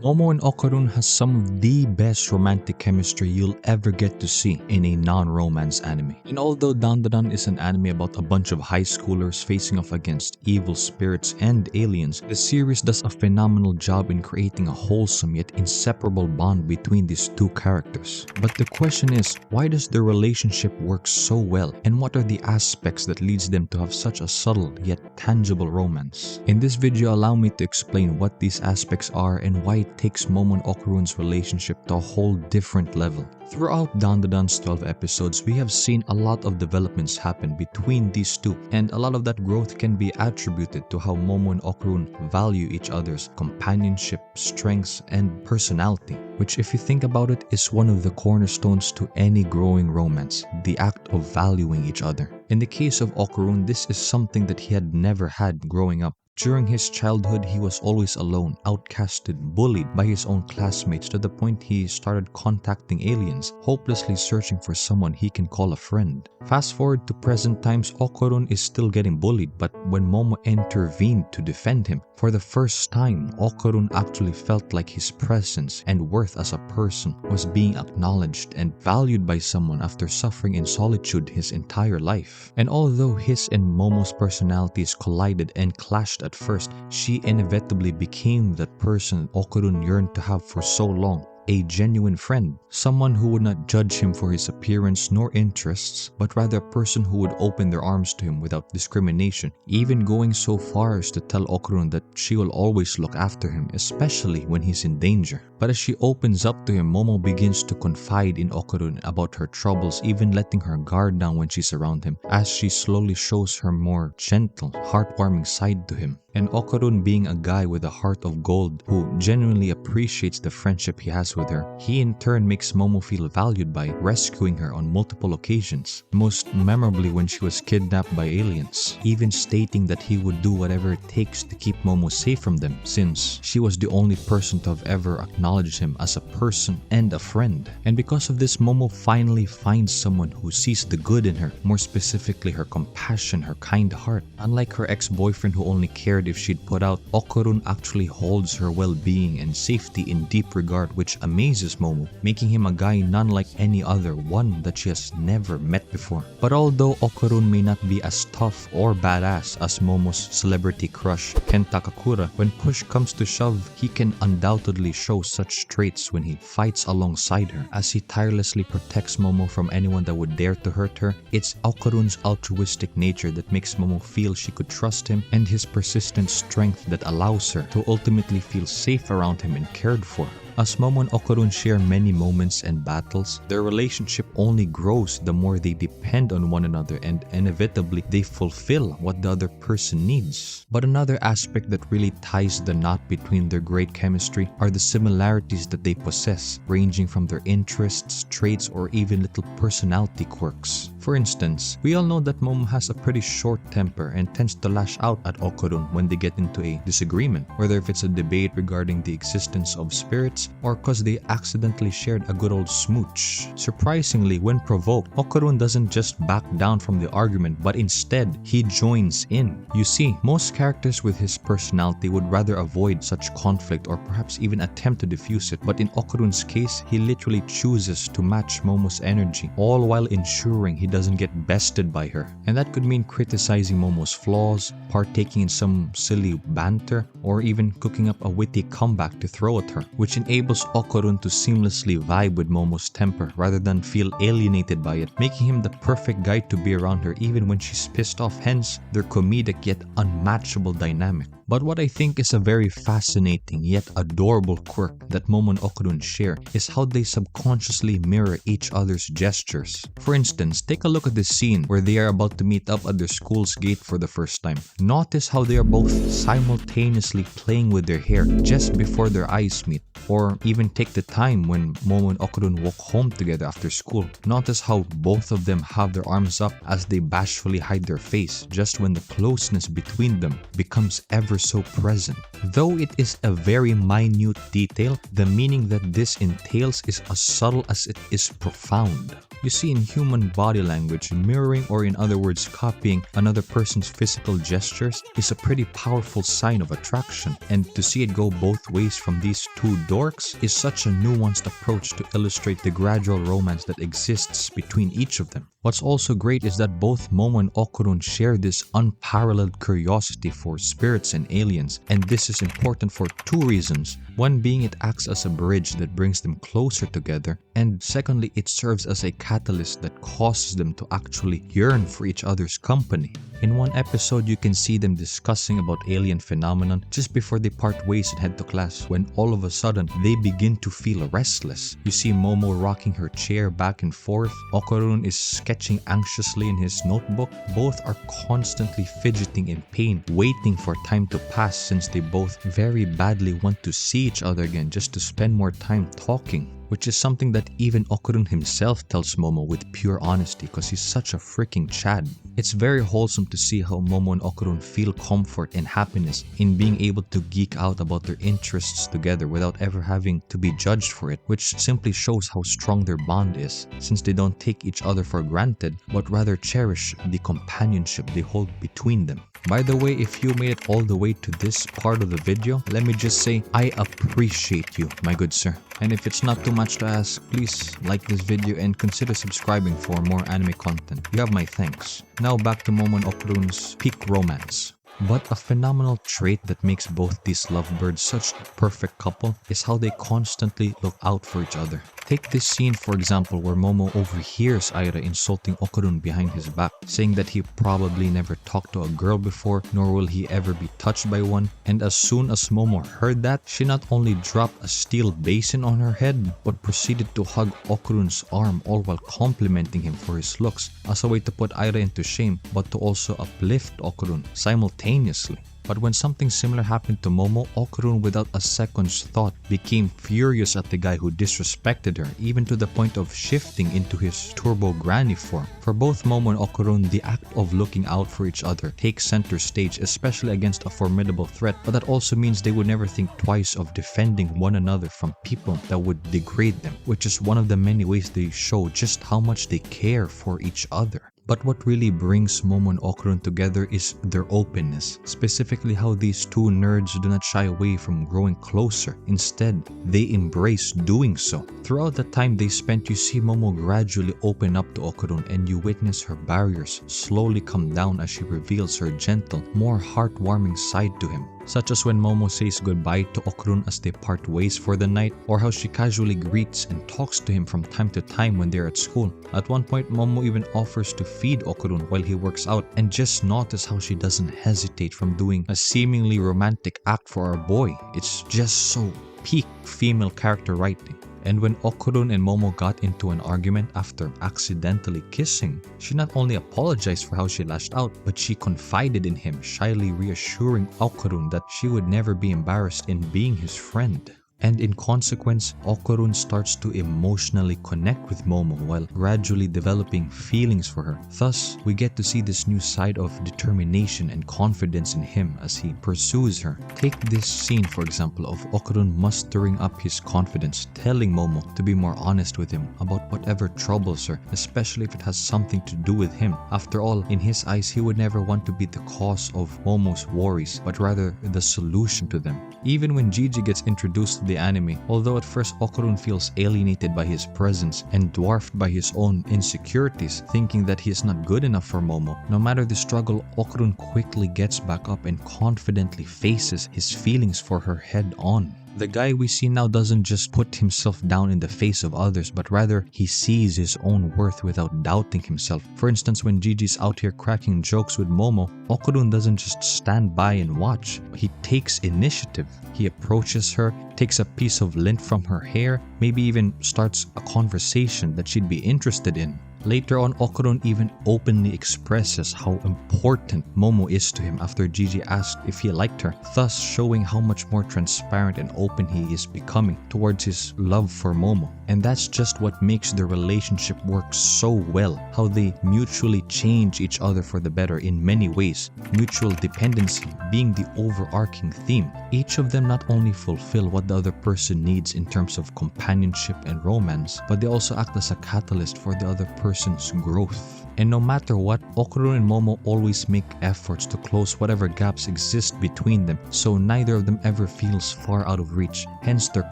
Momo and Okarun has some of the best romantic chemistry you'll ever get to see in a non-romance anime. And although Dandadan is an anime about a bunch of high schoolers facing off against evil spirits and aliens, the series does a phenomenal job in creating a wholesome yet inseparable bond between these two characters. But the question is, why does their relationship work so well, and what are the aspects that leads them to have such a subtle yet tangible romance? In this video, allow me to explain what these aspects are and why it takes Momo and Okarun's relationship to a whole different level. Throughout Dandadan's 12 episodes, we have seen a lot of developments happen between these two, and a lot of that growth can be attributed to how Momo and Okarun value each other's companionship, strengths, and personality, which, if you think about it, is one of the cornerstones to any growing romance, the act of valuing each other. In the case of Okarun, this is something that he had never had growing up. During his childhood, he was always alone, outcasted, bullied by his own classmates to the point he started contacting aliens, hopelessly searching for someone he can call a friend. Fast forward to present times, Okarun is still getting bullied, but when Momo intervened to defend him, for the first time, Okarun actually felt like his presence and worth as a person was being acknowledged and valued by someone after suffering in solitude his entire life. And although his and Momo's personalities collided and clashed at first, she inevitably became that person Okarun yearned to have for so long. A genuine friend, someone who would not judge him for his appearance nor interests, but rather a person who would open their arms to him without discrimination, even going so far as to tell Okarun that she will always look after him, especially when he's in danger. But as she opens up to him, Momo begins to confide in Okarun about her troubles, even letting her guard down when she's around him, as she slowly shows her more gentle, heartwarming side to him. And Okarun, being a guy with a heart of gold who genuinely appreciates the friendship he has with her, he in turn makes Momo feel valued by rescuing her on multiple occasions, most memorably when she was kidnapped by aliens, even stating that he would do whatever it takes to keep Momo safe from them, since she was the only person to have ever acknowledged him as a person and a friend. And because of this, Momo finally finds someone who sees the good in her, more specifically her compassion, her kind heart. Unlike her ex-boyfriend who only cared if she'd put out, Okarun actually holds her well-being and safety in deep regard, which amazes Momo, making him a guy none like any other, one that she has never met before. But although Okarun may not be as tough or badass as Momo's celebrity crush Ken Takakura, when push comes to shove, he can undoubtedly show such traits when he fights alongside her, as he tirelessly protects Momo from anyone that would dare to hurt her. It's Okarun's altruistic nature that makes Momo feel she could trust him, and his persistent strength that allows her to ultimately feel safe around him and cared for. As Momo and Okarun share many moments and battles, their relationship only grows the more they depend on one another, and inevitably they fulfill what the other person needs. But another aspect that really ties the knot between their great chemistry are the similarities that they possess, ranging from their interests, traits, or even little personality quirks. For instance, we all know that Momo has a pretty short temper and tends to lash out at Okarun when they get into a disagreement, whether if it's a debate regarding the existence of spirits or cause they accidentally shared a good old smooch. Surprisingly, when provoked, Okarun doesn't just back down from the argument, but instead, he joins in. You see, most characters with his personality would rather avoid such conflict or perhaps even attempt to diffuse it, but in Okarun's case, he literally chooses to match Momo's energy, all while ensuring he doesn't get bested by her. And that could mean criticizing Momo's flaws, partaking in some silly banter, or even cooking up a witty comeback to throw at her, which enables Okarun to seamlessly vibe with Momo's temper rather than feel alienated by it, making him the perfect guy to be around her even when she's pissed off, hence their comedic yet unmatchable dynamic. But what I think is a very fascinating yet adorable quirk that Momo and Okarun share is how they subconsciously mirror each other's gestures. For instance, take a look at this scene where they are about to meet up at their school's gate for the first time. Notice how they are both simultaneously playing with their hair just before their eyes meet, or Or even take the time when Momo and Okurun walk home together after school. Notice how both of them have their arms up as they bashfully hide their face just when the closeness between them becomes ever so present. Though it is a very minute detail, the meaning that this entails is as subtle as it is profound. You see, in human body language, mirroring, or in other words copying another person's physical gestures is a pretty powerful sign of attraction, and to see it go both ways from these two dorks is such a nuanced approach to illustrate the gradual romance that exists between each of them. What's also great is that both Momo and Okurun share this unparalleled curiosity for spirits and aliens, and this is important for two reasons. One being it acts as a bridge that brings them closer together, and secondly, it serves as a catalyst that causes them to actually yearn for each other's company. In one episode, you can see them discussing about alien phenomenon just before they part ways and head to class, when all of a sudden, they begin to feel restless. You see Momo rocking her chair back and forth, Okurun is sketching anxiously in his notebook. Both are constantly fidgeting in pain, waiting for time to pass since they both very badly want to see each other again just to spend more time talking. Which is something that even Okurun himself tells Momo with pure honesty because he's such a freaking Chad. It's very wholesome to see how Momo and Okurun feel comfort and happiness in being able to geek out about their interests together without ever having to be judged for it, which simply shows how strong their bond is, since they don't take each other for granted but rather cherish the companionship they hold between them. By the way, if you made it all the way to this part of the video, let me just say I appreciate you, my good sir. And if it's not too much to ask, please like this video and consider subscribing for more anime content. You have my thanks. Now back to Momo and Okurun's peak romance. But a phenomenal trait that makes both these lovebirds such a perfect couple is how they constantly look out for each other. Take this scene for example where Momo overhears Aira insulting Okurun behind his back, saying that he probably never talked to a girl before, nor will he ever be touched by one. And as soon as Momo heard that, she not only dropped a steel basin on her head, but proceeded to hug Okurun's arm, all while complimenting him for his looks, as a way to put Aira into shame, but to also uplift Okurun simultaneously. But when something similar happened to Momo, Okurun without a second's thought became furious at the guy who disrespected her, even to the point of shifting into his turbo granny form. For both Momo and Okurun, the act of looking out for each other takes center stage, especially against a formidable threat, but that also means they would never think twice of defending one another from people that would degrade them, which is one of the many ways they show just how much they care for each other. But what really brings Momo and Okurun together is their openness, specifically how these two nerds do not shy away from growing closer. Instead, they embrace doing so. Throughout the time they spent, you see Momo gradually open up to Okurun, and you witness her barriers slowly come down as she reveals her gentle, more heartwarming side to him. Such as when Momo says goodbye to Okurun as they part ways for the night, or how she casually greets and talks to him from time to time when they're at school. At one point, Momo even offers to feed Okurun while he works out, and just notice how she doesn't hesitate from doing a seemingly romantic act for our boy. It's just so peak female character writing. And when Okurun and Momo got into an argument after accidentally kissing, she not only apologized for how she lashed out, but she confided in him, shyly reassuring Okurun that she would never be embarrassed in being his friend. And in consequence, Okurun starts to emotionally connect with Momo while gradually developing feelings for her. Thus, we get to see this new side of determination and confidence in him as he pursues her. Take this scene for example of Okurun mustering up his confidence, telling Momo to be more honest with him about whatever troubles her, especially if it has something to do with him. After all, in his eyes, he would never want to be the cause of Momo's worries, but rather the solution to them. Even when Gigi gets introduced to the anime, although at first Okurun feels alienated by his presence and dwarfed by his own insecurities, thinking that he is not good enough for Momo, no matter the struggle, Okurun quickly gets back up and confidently faces his feelings for her head on. The guy we see now doesn't just put himself down in the face of others, but rather he sees his own worth without doubting himself. For instance, when Gigi's out here cracking jokes with Momo, Okurun doesn't just stand by and watch. He takes initiative. He approaches her, takes a piece of lint from her hair, maybe even starts a conversation that she'd be interested in. Later on, Okurun even openly expresses how important Momo is to him after Gigi asked if he liked her, thus showing how much more transparent and open he is becoming towards his love for Momo. And that's just what makes their relationship work so well, how they mutually change each other for the better in many ways, mutual dependency being the overarching theme. Each of them not only fulfill what the other person needs in terms of companionship and romance, but they also act as a catalyst for the other person's growth. And no matter what, Okurun and Momo always make efforts to close whatever gaps exist between them, so neither of them ever feels far out of reach, hence their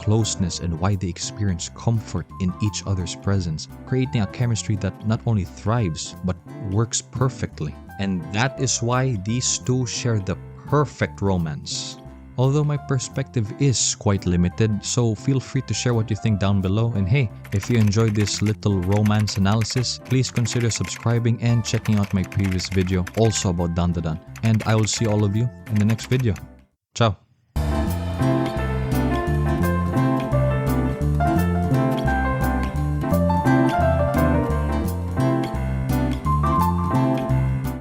closeness and why they experience comfort in each other's presence, creating a chemistry that not only thrives, but works perfectly. And that is why these two share the perfect romance. Although my perspective is quite limited, so feel free to share what you think down below. And hey, if you enjoyed this little romance analysis, please consider subscribing and checking out my previous video also about Dandadan. And I will see all of you in the next video. Ciao!